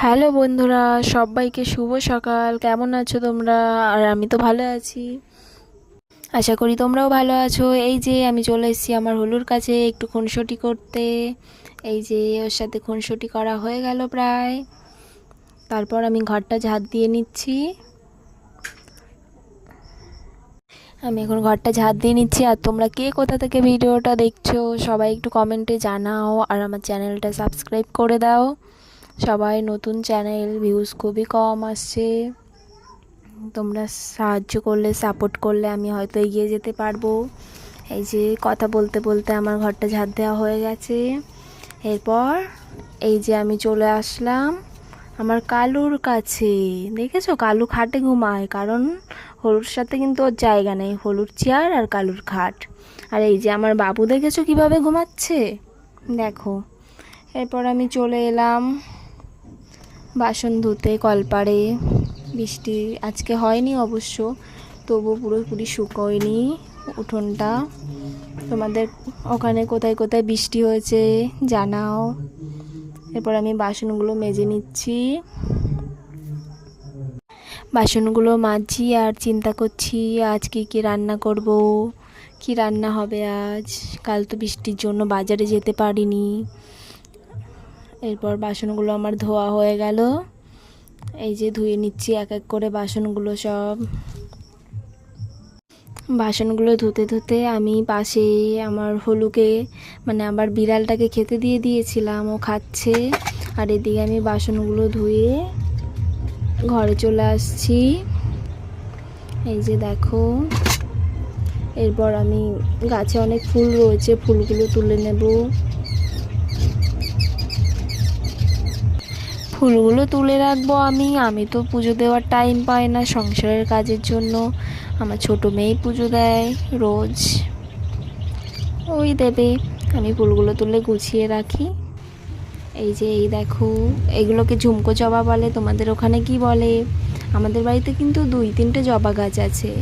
Hello বন্ধুরা, সবাইকে শুভ সকাল। কেমন আছো তোমরা? আর আমি তো ভালো আছি, আশা করি তোমরাও ভালো আছো। এই যে আমি চলে এসেছি আমার হলুর কাছে একটু খুনসুটি করতে। এই যে ওর সাথে খুনসুটি করা হয়ে গেল প্রায়। তারপর আমি ঘরটা ঝাড় দিয়ে নিচ্ছি। আর তোমরা কে কোথা থেকে ভিডিওটা দেখছো সবাই একটু কমেন্টে জানাও, আর আমার চ্যানেলটা সাবস্ক্রাইব করে দাও। সবাই নতুন চ্যানেল, ভিউজ খুবই কম আসছে। তোমরা সাহায্য করলে, সাপোর্ট করলে আমি হয়তো এগিয়ে যেতে পারবো। এই যে কথা বলতে বলতে আমার ঘরটা ঝাড় দেওয়া হয়ে গেছে। এরপর এই যে আমি চলে আসলাম আমার কালুর কাছে। দেখেছো, কালু খাটে ঘুমায়, কারণ হলুর সাথে কিন্তু ওর জায়গা নেই। হলুর চেয়ার আর কালুর খাট। আর এই যে আমার বাবু, দেখেছো কিভাবে ঘুমাচ্ছে, দেখো। এরপর আমি চলে এলাম বাসন ধুতে কলপাড়ে। বৃষ্টি আজকে হয়নি অবশ্য, তবু পুরোপুরি শুকোয়নি উঠোনটা। তোমাদের ওখানে কোথায় কোথায় বৃষ্টি হয়েছে জানাও। এরপর আমি বাসনগুলো মেজে নিচ্ছি। বাসনগুলো মাজছি আর চিন্তা করছি আজ কি রান্না করব, কি রান্না হবে আজ। কাল তো বৃষ্টির জন্য বাজারে যেতে পারিনি। এরপর বাসনগুলো আমার ধোয়া হয়ে গেল। এই যে ধুয়ে নিচ্ছি এক এক করে বাসনগুলো সব। বাসনগুলো ধুতে ধুতে আমি পাশে আমার হলুকে, মানে আমার বিড়ালটাকে খেতে দিয়ে দিয়েছিলাম, ও খাচ্ছে। আর এদিকে আমি বাসনগুলো ধুয়ে ঘরে চলে আসছি। এই যে দেখো। এরপর আমি গাছে অনেক ফুল রয়েছে, ফুলগুলো তুলে নেব। ফুলগুলো তুলে রাখবো আমি তো পুজো দেওয়ার টাইম পাই না সংসারের কাজের জন্য। আমার ছোটো মেয়ে পুজো দেয় রোজ, ওই দেবে। আমি ফুলগুলো তুলে গুছিয়ে রাখি। এই যে এই দেখো, এগুলোকে ঝুমকো জবা বলে, তোমাদের ওখানে কি বলে? আমাদের বাড়িতে কিন্তু 2-3টে জবা গাছ আছে,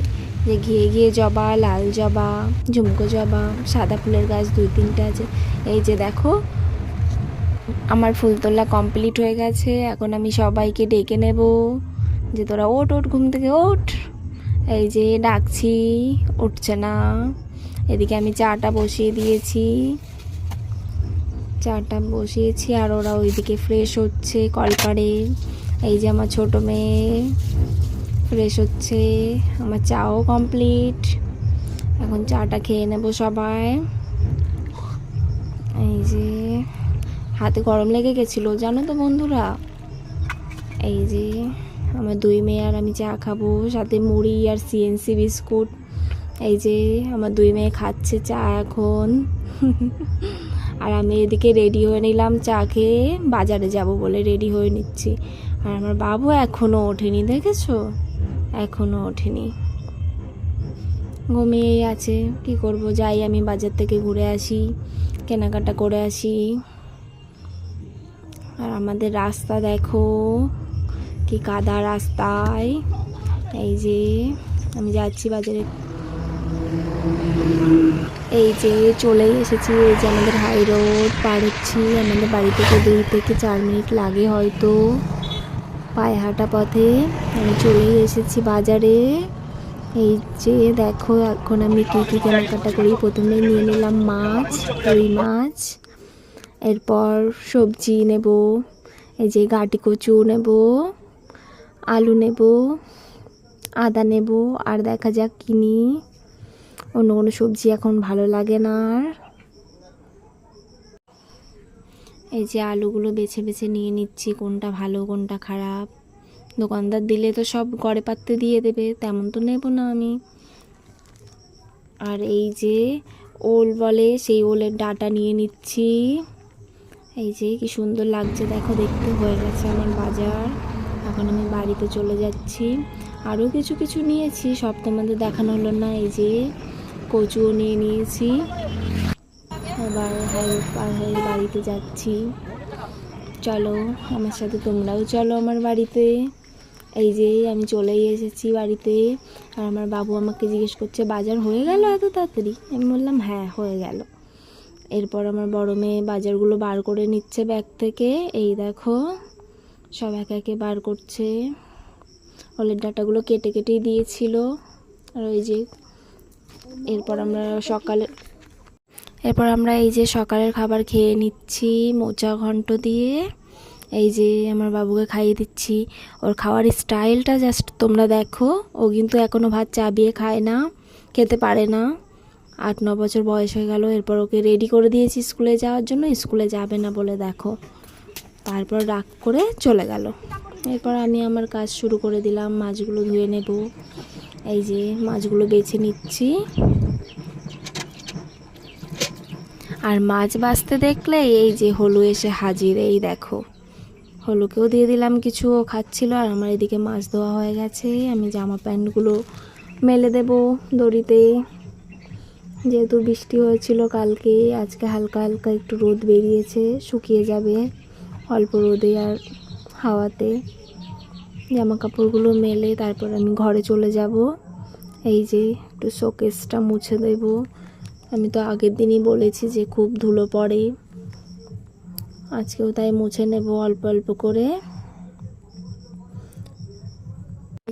যে ঘিয়ে ঘিয়ে জবা, লাল জবা, ঝুমকো জবা, সাদা ফুলের গাছ 2-3টে আছে। এই যে দেখো, আমার ফুল তোলা কমপ্লিট হয়ে গেছে। এখন আমি সবাইকে ডেকে নেব, যে তোরা ওঠ ওঠ, ঘুম থেকে ওঠ। এই যে ডাকছি, উঠছে না। এদিকে আমি চাটা বসিয়ে দিয়েছি, আর ওরা ওইদিকে ফ্রেশ হচ্ছে কলপাড়ে। এই যে আমার ছোটো মেয়ে ফ্রেশ হচ্ছে, আমার চাও কমপ্লিট। এখন চাটা খেয়ে নেব সবাই। এই যে হাতে গরম লেগে গেছিলো জানো তো বন্ধুরা। এই যে আমার 2 মেয়ে আর আমি চা খাবো, সাথে মুড়ি আর সিএনসি বিস্কুট। এই যে আমার 2 মেয়ে খাচ্ছে চা এখন। আর আমি এদিকে রেডি হয়ে নিলাম চা খেয়ে বাজারে যাব বলে রেডি হয়ে নিচ্ছি। আর আমার বাবু এখনও ওঠেনি, দেখেছো, এখনও ওঠেনি, ঘুমিয়েই আছে। কি করব, যাই আমি বাজার থেকে ঘুরে আসি, কেনাকাটা করে আসি। আর আমাদের রাস্তা দেখো, কি কাদা রাস্তায়। এই যে আমি যাচ্ছি বাজারে। এই যে চলেই এসেছি, এই যে আমাদের হাই রোড পার হচ্ছি। আমাদের বাড়ি থেকে 2 থেকে 4 মিনিট লাগে হয়তো পায়ে হাঁটা পথে। আমি চলেই এসেছি বাজারে। এই যে দেখো, এখন আমি কী কী কেনাকাটা করি। প্রথমে নিয়ে নিলাম মাছ, রুই মাছ। এরপর সবজি নেব, এই যে গাঁটি কচু নেব, আলু নেব, আদা নেব, আর দেখা যাক কিনি। অন্য কোনো সবজি এখন ভালো লাগে না আর। এই যে আলুগুলো বেছে বেছে নিয়ে নিচ্ছি, কোনটা ভালো কোনটা খারাপ। দোকানদার দিলে তো সব গড়ে পাত্তে দিয়ে দেবে, তেমন তো নেব না আমি। আর এই যে ওল বলে, সেই ওলের ডাঁটা নিয়ে নিচ্ছি। এই যে কি সুন্দর লাগছে দেখো, দেখতে। হয়ে গেছে আমার বাজার, এখন আমি বাড়িতে চলে যাচ্ছি। আরও কিছু কিছু নিয়েছি, সব তোমাদের দেখানো হলো না। এই যে কচুও নিয়ে নিয়েছি। এবার হাইরোড পার হয়ে বাড়িতে যাচ্ছি। চলো আমার সাথে তোমরাও চলো আমার বাড়িতে। এই যে আমি চলেই এসেছি বাড়িতে। আর আমার বাবু আমাকে জিজ্ঞেস করছে, বাজার হয়ে গেল এত তাড়াতাড়ি? আমি বললাম হ্যাঁ হয়ে গেল। এরপর আমার বড় মেয়ে বাজারগুলো বার করে নিচ্ছে ব্যাগ থেকে। এই দেখো সব একে একে বার করছে। ওলের ডাঁটাগুলো কেটে কেটেই দিয়েছিল। আর ওই যে এরপর আমরা এই যে সকালের খাবার খেয়ে নিচ্ছি মোচা ঘন্ট দিয়ে। এই যে আমার বাবুকে খাইয়ে দিচ্ছি। ওর খাওয়ার স্টাইলটা জাস্ট তোমরা দেখো। ও কিন্তু এখনও ভাত চাবিয়ে খায় না, খেতে পারে না। 8-9 বছর বয়স হয়ে গেল। এরপর ওকে রেডি করে দিয়েছি স্কুলে যাওয়ার জন্য। স্কুলে যাবে না বলে দেখো, তারপর রাগ করে চলে গেল। এরপর আমি আমার কাজ শুরু করে দিলাম। মাছগুলো ধুয়ে নেব। এই যে মাছগুলো বেছে নিচ্ছি। আর মাছ বাছতে দেখলে এই যে হলু এসে হাজির। এই দেখো, হলুকেও দিয়ে দিলাম কিছু, ও খাচ্ছিল। আর আমার এদিকে মাছ ধোয়া হয়ে গেছে। আমি জামা প্যান্টগুলো মেলে দেব দড়িতে। যেহেতু বৃষ্টি হয়েছিল কালকে, আজকে হালকা হালকা একটু রোদ বেরিয়েছে, শুকিয়ে যাবে অল্প রোদে আর হাওয়াতে। জামা কাপড়গুলো মেলে তারপর আমি ঘরে চলে যাব। এই যে একটু শোকেসটা মুছে দেব। আমি তো আগের দিনই বলেছি যে খুব ধুলো পড়ে, আজকেও তাই মুছে নেব অল্প অল্প করে।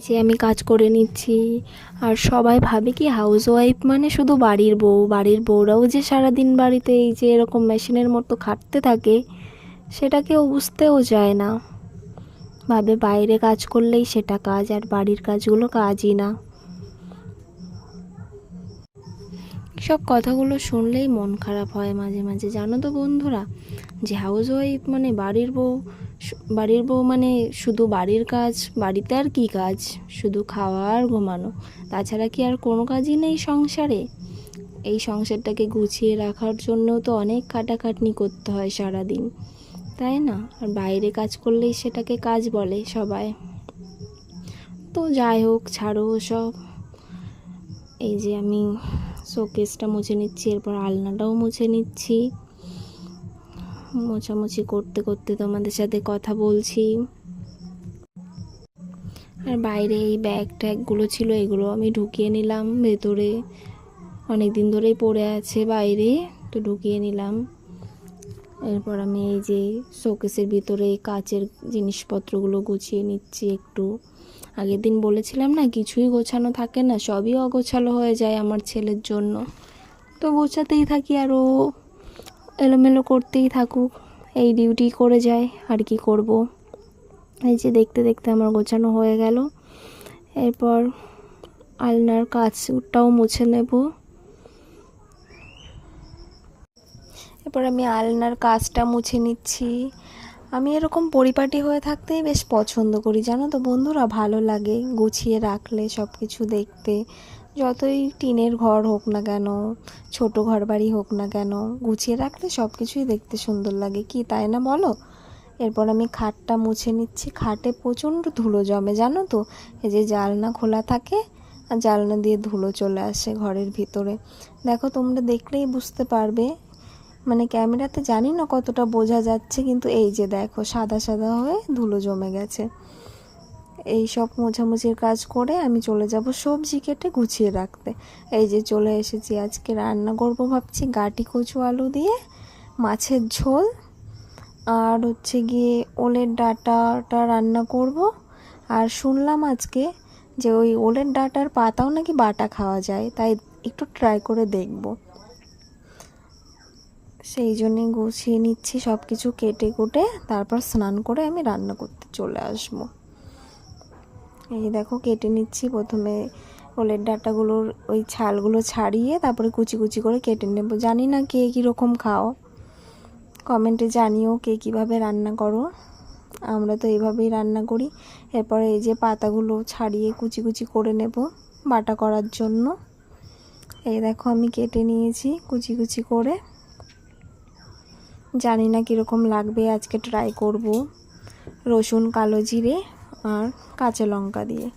যে আমি কাজ করে নিচ্ছি। আর সবাই ভাবে কি হাউস ওয়াইফ মানে শুধু বাড়ির বউ। বাড়ির বউরাও যে সারাদিন বাড়িতে এই যে এরকম মেশিনের মতো খাটতে থাকে, সেটা কেউ বুঝতেও চায় না। ভাবে বাইরে কাজ করলেই সেটা কাজ, আর বাড়ির কাজগুলো কাজই না। সব কথাগুলো শুনলেই মন খারাপ হয় মাঝে মাঝে, জানো তো বন্ধুরা। যে হাউস ওয়াইফ মানে বাড়ির বউ মানে শুধু বাড়ির কাজ। বাড়িতে আর কি কাজ, শুধু খাওয়া আর ঘুমানো, তাছাড়া কি আর কোনো কাজই নেই সংসারে। এই সংসারটাকে গুছিয়ে রাখার জন্য তো অনেক খাটাখাটনি করতে হয় সারাদিন, তাই না? আর বাইরে কাজ করলেই সেটাকে কাজ বলে সবাই। তো যাই হোক, ছাড়ো সব। এই যে আমি শোকেসটা মুছে নিচ্ছি, এরপর আলনাটাও মুছে নিচ্ছি। মোছামুছি করতে করতে তোমাদের সাথে কথা বলছি। আর বাইরে এই ব্যাগ ট্যাগগুলো ছিল, এগুলো আমি ঢুকিয়ে নিলাম ভেতরে। অনেক দিন ধরেই পড়ে আছে বাইরে, তো ঢুকিয়ে নিলাম। এরপর আমি এই যে শোকেসের ভিতরে কাচের জিনিসপত্রগুলো গুছিয়ে নিচ্ছি একটু। আগের দিন বলেছিলাম না, কিছুই গোছানো থাকে না, সবই অগোছালো হয়ে যায় আমার ছেলের জন্য। তো গোছাতেই থাকি, আর ও এলোমেলো করতেই থাকুক, এই ডিউটি করে যায়। আর কি করব। এই যে দেখতে দেখতে আমার গোছানো হয়ে গেল। এরপর আলনার কাচটাও মুছে নেব। এরপর আমি আলনার কাচটা মুছে নিচ্ছি। আমি এরকম পরিপাটি হয়ে থাকতেই বেশ পছন্দ করি, জানো তো বন্ধুরা। ভালো লাগে গুছিয়ে রাখলে সব কিছু দেখতে। যতই টিনের ঘর হোক না কেন, ছোট ঘর বাড়ি হোক না কেন, গুছিয়ে রাখলে সব কিছুই দেখতে সুন্দর লাগে, কি তাই না বলো? এরপর আমি খাটটা মুছে নিচ্ছি। খাটে প্রচণ্ড ধুলো জমে, জানো তো। এই যে জানলা খোলা থাকে আর জানলা দিয়ে ধুলো চলে আসে ঘরের ভিতরে। দেখো, তোমরা দেখলেই বুঝতে পারবে। মানে ক্যামেরাতে জানি না কতটা বোঝা যাচ্ছে, কিন্তু এই যে দেখো সাদা সাদা হয়ে ধুলো জমে গেছে। এই সব মোছামুছির কাজ করে আমি চলে যাব সবজি কেটে গুছিয়ে রাখতে। এই যে চলে এসেছি। আজকে রান্না করব ভাবছি গাটি কচু আলু দিয়ে মাছের ঝোল, আর হচ্ছে গিয়ে ওলের ডাঁটাটা রান্না করব। আর শুনলাম আজকে যে ওই ওলের ডাঁটার পাতাও নাকি বাটা খাওয়া যায়, তাই একটু ট্রাই করে দেখব। সেই জন্যে গুছিয়ে নিচ্ছি সব কিছু কেটে কুটে, তারপর স্নান করে আমি রান্না করতে চলে আসব। এই দেখো কেটে নিচ্ছি। প্রথমে ওলের ডাঁটাগুলোর ওই ছালগুলো ছাড়িয়ে তারপরে কুচি কুচি করে কেটে নেব। জানি না কে কীরকম খাও, কমেন্টে জানিও কে কীভাবে রান্না করো। আমরা তো এইভাবেই রান্না করি। এরপরে এই যে পাতাগুলো ছাড়িয়ে কুচি কুচি করে নেব বাটা করার জন্য। এই দেখো আমি কেটে নিয়েছি কুচি কুচি করে। জানি না কীরকম লাগবে, আজকে ট্রাই করব রসুন, কালো জিরে আর কাঁচা লঙ্কা দিয়ে।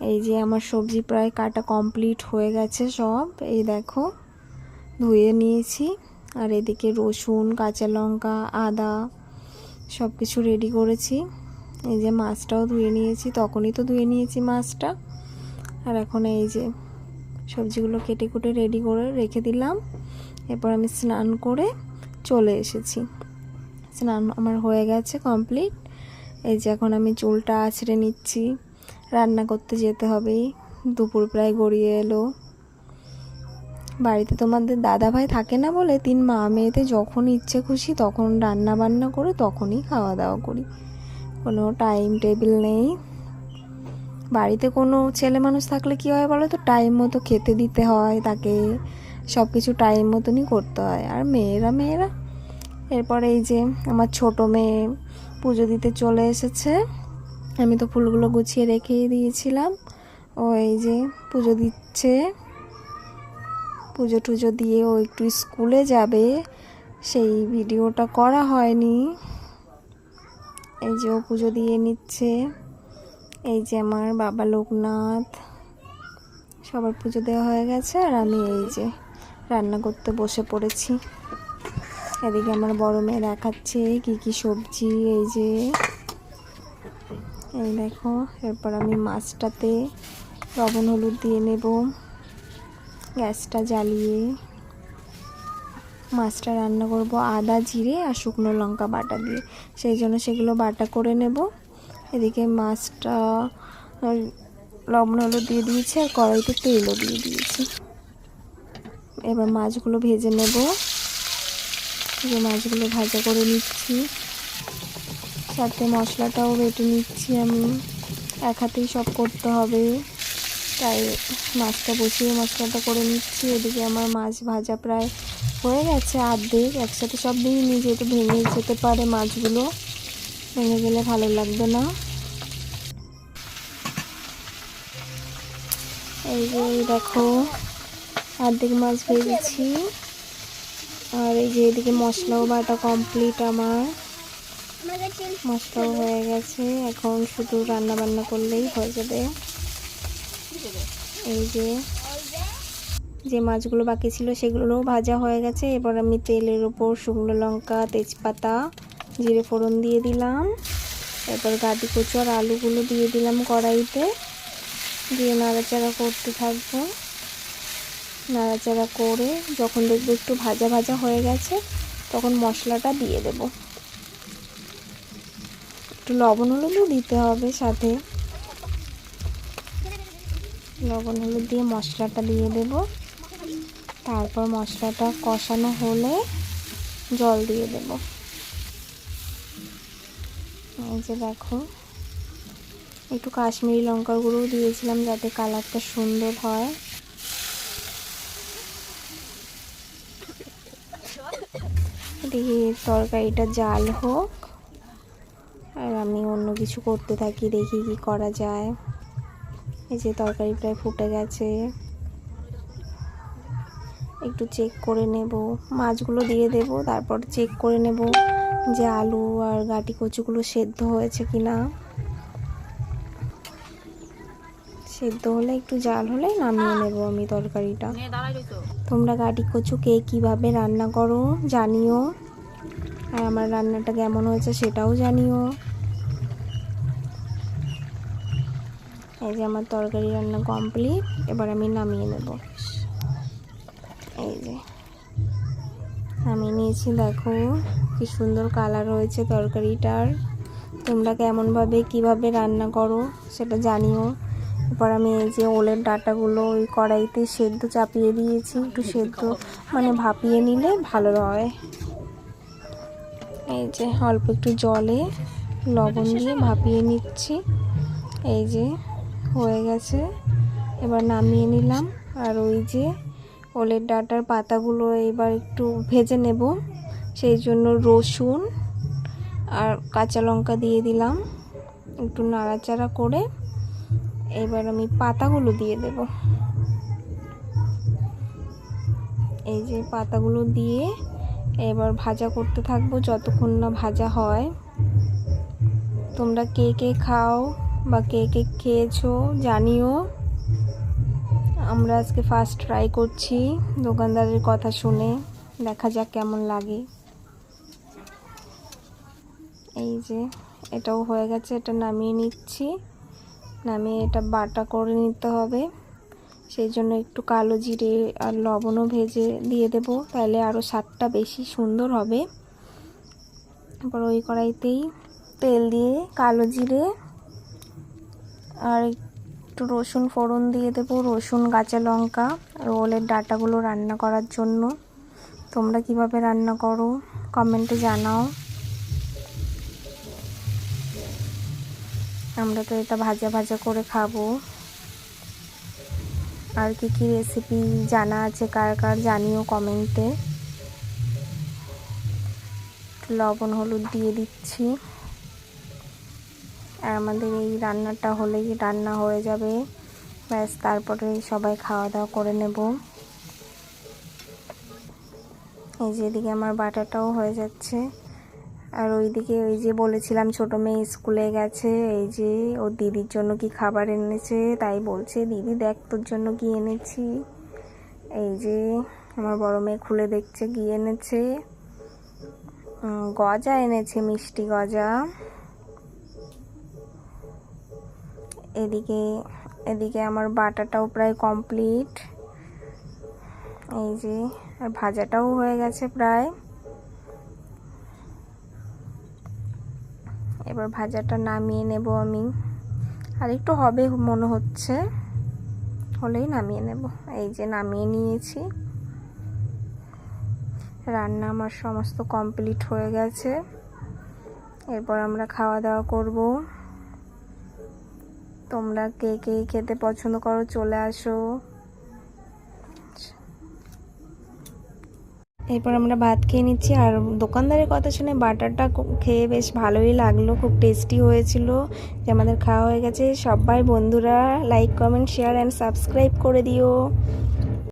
এই যে আমার সবজি প্রায় কাটা কমপ্লিট হয়ে গেছে সব। এই দেখো ধুয়ে নিয়েছি। আর এদিকে রসুন, কাঁচা লঙ্কা, আদা সব কিছু রেডি করেছি। এই যে মাছটাও ধুয়ে নিয়েছি, তখনই তো ধুয়ে নিয়েছি মাছটা। আর এখন এই যে সবজিগুলো কেটে কুটে রেডি করে রেখে দিলাম। এরপর আমি স্নান করে চলে এসেছি। স্নান আমার হয়ে গেছে কমপ্লিট। এই যে এখন আমি চুলটা আঁচড়ে নিচ্ছি, রান্না করতে যেতে হবে। দুপুর প্রায় গড়িয়ে এলো। বাড়িতে তোমাদের দাদা ভাই থাকে না বলে 3 মা মেয়েতে যখন ইচ্ছে খুশি তখন রান্না বান্না করে তখনই খাওয়া দাওয়া করি, কোনো টাইম টেবিল নেই। বাড়িতে কোনো ছেলে মানুষ থাকলে কী হয় বলো তো, টাইম মতো খেতে দিতে হয় তাকে, সব কিছু টাইম মতনই করতে হয়। আর মেয়েরা এরপরে এই যে আমার ছোট মেয়ে পুজো দিতে চলে এসেছে। আমি তো ফুলগুলো গুছিয়ে রেখেই দিয়েছিলাম। ও এই যে পুজো দিচ্ছে, পুজো টুজো দিয়ে ও একটু স্কুলে যাবে, সেই ভিডিওটা করা হয়নি। এই যে ও পুজো দিয়ে নিচ্ছে। এই যে আমার বাবা লোকনাথ, সবার পুজো দেওয়া হয়ে গেছে আর আমি এই যে রান্না করতে বসে পড়েছি। এদিকে আমার বড় মেয়ে দেখাচ্ছে কি কি সবজি। এই যে এই দেখো, এরপর আমি মাছটাতে লবণ হলুদ দিয়ে নেব, গ্যাসটা জ্বালিয়ে মাছটা রান্না করব আদা জিরে আর শুকনো লঙ্কা বাটা দিয়ে, সেই জন্য সেগুলো বাটা করে নেব। এদিকে মাছটা লবণ হলুদ দিয়ে দিয়েছি আর কড়াইতে তেলও দিয়ে দিয়েছি। এবার মাছগুলো ভেজে নেব। যে মাছগুলো ভাজা করে নিচ্ছি, সাথে মশলাটাও বেটে নিচ্ছি। আমি এক হাতেই সব করতে হবে, তাই মাছটা বসিয়ে মশলাটা করে নিচ্ছি। এদিকে আমার মাছ ভাজা প্রায় হয়ে গেছে অর্ধেক, একসাথে সব দিইনি যেহেতু ভেঙে যেতে পারে, মাছগুলো ভেঙে গেলে ভালো লাগবে না। এই যে দেখো অর্ধেক মাছ ভেজেছি। আর এই যে এদিকে মশলাও বাটা কমপ্লিট, আমার মশলাও হয়ে গেছে। এখন শুধু রান্না বান্না করলেই হয়ে যাবে। এই যে মাছগুলো বাকি ছিল সেগুলোও ভাজা হয়ে গেছে। এবার আমি তেলের ওপর শুকনো লঙ্কা তেজপাতা জিরে ফোড়ন দিয়ে দিলাম। এরপর গাটি কচু আর আলুগুলো দিয়ে দিলাম কড়াইতে, দিয়ে নাড়াচাড়া করতে থাকবো। নাড়াচাড়া করে যখন দেখবো একটু ভাজা ভাজা হয়ে গেছে তখন মশলাটা দিয়ে দেব। একটু লবণ হলুদও দিতে হবে সাথে, লবণ হলুদ দিয়ে মশলাটা দিয়ে দেব। তারপর মশলাটা কষানো হলে জল দিয়ে দেব। এই যে দেখো, একটু কাশ্মীরি লঙ্কার গুঁড়োও দিয়েছিলাম যাতে কালারটা সুন্দর হয়। দেখি তরকারিটা জাল হোক আর আমি অন্য কিছু করতে থাকি, দেখি কি করা যায়। এই যে তরকারি প্রায় ফুটে গেছে, একটু চেক করে নেব। মাছগুলো দিয়ে দেব, তারপর চেক করে নেব যে আলু আর গাটি কচুগুলো সেদ্ধ হয়েছে কিনা। সেদ্ধ হলে একটু জাল হলে নামিয়ে নেব আমি তরকারিটা। তোমরা গাটি কচু কে কীভাবে রান্না করো জানিও, আর আমার রান্নাটা কেমন হয়েছে সেটাও জানিও। এই যে আমার তরকারি রান্না কমপ্লিট, এবার আমি নামিয়ে নেব। এই যে নামিয়ে নিয়েছি, দেখো কি সুন্দর কালার হয়েছে তরকারিটার। তোমরা কেমনভাবে কিভাবে রান্না করো সেটা জানিও। এরপর আমি এই যে ওলের ডাঁটাগুলো ওই কড়াইতে সেদ্ধ চাপিয়ে দিয়েছি, একটু সেদ্ধ মানে ভাপিয়ে নিলে ভালো হয়। এই যে অল্প একটু জলে লবণ দিয়ে ভাপিয়ে নিচ্ছি। এই যে হয়ে গেছে, এবার নামিয়ে নিলাম। আর ওই যে ওলের ডাঁটার পাতাগুলো এবার একটু ভেজে নেব, সেই জন্য রসুন আর কাঁচা লঙ্কা দিয়ে দিলাম। একটু নাড়াচাড়া করে এবার আমি পাতাগুলো দিয়ে দেব। এই যে পাতাগুলো দিয়ে এবার ভাজা করতে থাকবো যতক্ষণ না ভাজা হয়। তোমরা কে কে খাও বা কে কে খেয়েছো জানিও। আমরা আজকে ফার্স্ট ট্রাই করছি দোকানদারের কথা শুনে, দেখা যাক কেমন লাগে। এই যে এটাও হয়ে গেছে, এটা নামিয়ে নিচ্ছি। নামিয়ে এটা বাটা করে নিতে হবে, সেই জন্য একটু কালো জিরে আর লবণও ভেজে দিয়ে দেব, তাহলে আরও স্বাদটা বেশি সুন্দর হবে। এবার ওই কড়াইতেই তেল দিয়ে কালো জিরে আর একটু রসুন ফোড়ন দিয়ে দেবো, রসুন কাঁচা লঙ্কা আর ওলের ডাঁটাগুলো রান্না করার জন্য। তোমরা কিভাবে রান্না করো কমেন্টে জানাও। আমরা তো এটা ভাজা ভাজা করে খাবো। আর কি কি রেসিপি জানা আছে কার কার জানিও কমেন্টে। লবণ হলুদ দিয়ে দিচ্ছি। আর আমাদের এই রান্নাটা হলেই রান্না হয়ে যাবে, ব্যাস তারপরে সবাই খাওয়া দাওয়া করে নেব। এই যে এদিকে আমার বাটাটাও হয়ে যাচ্ছে। আর ওইদিকে ওই যে বলেছিলাম ছোট মেয়ে স্কুলে গেছে, এই যে ওর দিদির জন্য কি খাবার এনেছে, তাই বলছে দিদি দেখ তোর জন্য কি এনেছি। এই যে আমার বড় মেয়ে খুলে দেখছে কি এনেছে। গজা এনেছে, মিষ্টি গজা। এদিকে আমার বাটাটাও প্রায় কমপ্লিট। এই যে আর ভাজাটাও হয়ে গেছে প্রায়। এবার ভাজাটা নামিয়ে নেব আমি। আর একটু হবে মনে হচ্ছে, হলেই নামিয়ে নেব। এই যে নামিয়ে নিয়েছি। রান্না আমার সমস্ত কমপ্লিট হয়ে গেছে। এরপর আমরা খাওয়া দাওয়া করব। তোমরা কে কে খেতে পছন্দ করো চলে আসো। এরপর আমরা ভাত খেয়ে নিচ্ছি। আর দোকানদারের কথা শুনে বাটারটা খেয়ে বেশ ভালোই লাগলো, খুব টেস্টি হয়েছিল। যে আমাদের খাওয়া হয়ে গেছে। সবাই বন্ধুরা like comment share and subscribe করে দিও।